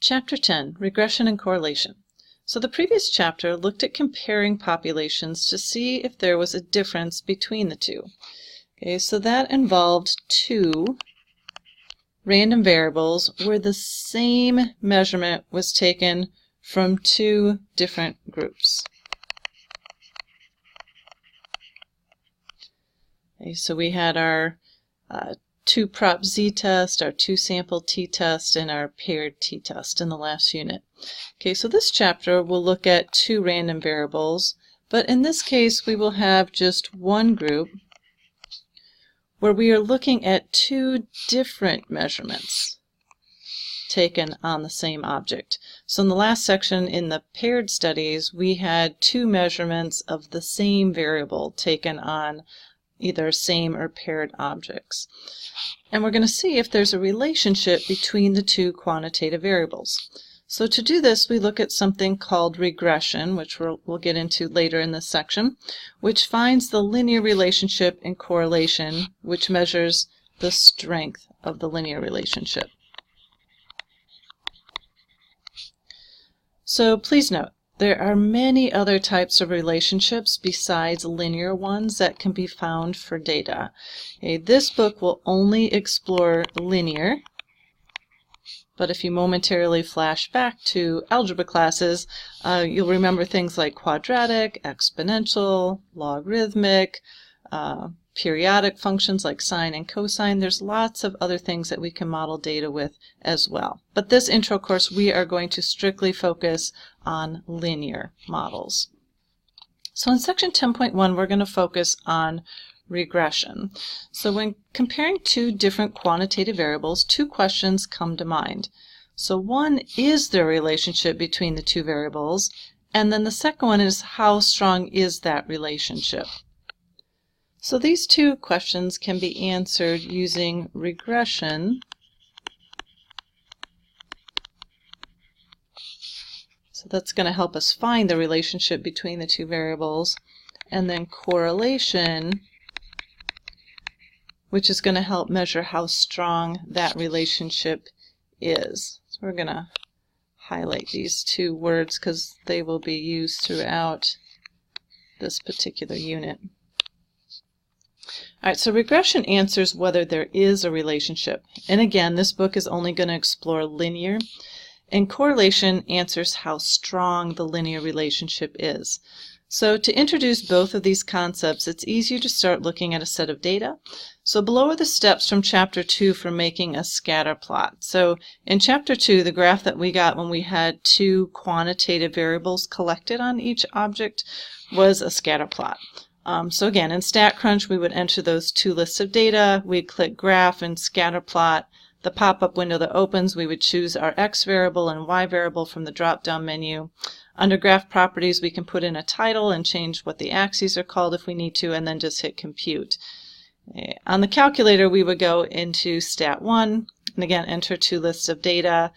Chapter 10, Regression and Correlation. So the previous chapter looked at comparing populations to see if there was a difference between the two. Okay, so that involved two random variables where the same measurement was taken from two different groups. Okay, so we had our 2-prop z-test, our 2-sample t-test, and our paired t-test in the last unit. Okay, so this chapter will look at two random variables, but in this case we will have just one group where we are looking at two different measurements taken on the same object. So in the last section in the paired studies, we had two measurements of the same variable taken on either same or paired objects. And we're going to see if there's a relationship between the two quantitative variables. So to do this, we look at something called regression, which we'll get into later in this section, which finds the linear relationship in correlation, which measures the strength of the linear relationship. So please note, there are many other types of relationships besides linear ones that can be found for data. Okay, this book will only explore linear, but if you momentarily flash back to algebra classes, you'll remember things like quadratic, exponential, logarithmic, periodic functions like sine and cosine. There's lots of other things that we can model data with as well. But this intro course, we are going to strictly focus on linear models. So in section 10.1, we're going to focus on regression. So when comparing two different quantitative variables, two questions come to mind. So one, is there a relationship between the two variables? And then the second one is, how strong is that relationship? So these two questions can be answered using regression. So that's going to help us find the relationship between the two variables. And then correlation, which is going to help measure how strong that relationship is. So we're going to highlight these two words because they will be used throughout this particular unit. All right, so regression answers whether there is a relationship. And again, this book is only going to explore linear. And correlation answers how strong the linear relationship is. So to introduce both of these concepts, it's easier to start looking at a set of data. So below are the steps from Chapter 2 for making a scatter plot. So in Chapter 2, the graph that we got when we had two quantitative variables collected on each object was a scatter plot. So again, in StatCrunch, we would enter those two lists of data. We'd click Graph and Scatter Plot. The pop-up window that opens, we would choose our X variable and Y variable from the drop-down menu. Under Graph Properties, we can put in a title and change what the axes are called if we need to, and then just hit Compute. On the calculator, we would go into Stat1, and again, enter two lists of data.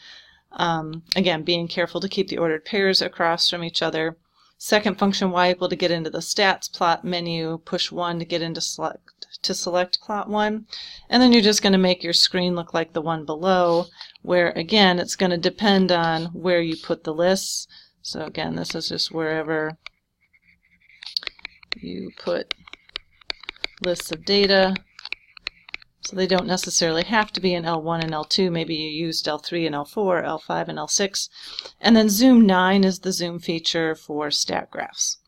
Again, being careful to keep the ordered pairs across from each other. Second function y equal to get into the stats plot menu, push 1 to get into select plot 1, and then you're just going to make your screen look like the one below, where again it's going to depend on where you put the lists. So again, this is just wherever you put lists of data. So they don't necessarily have to be in L1 and L2. Maybe you used L3 and L4, L5 and L6. And then Zoom 9 is the zoom feature for stat graphs.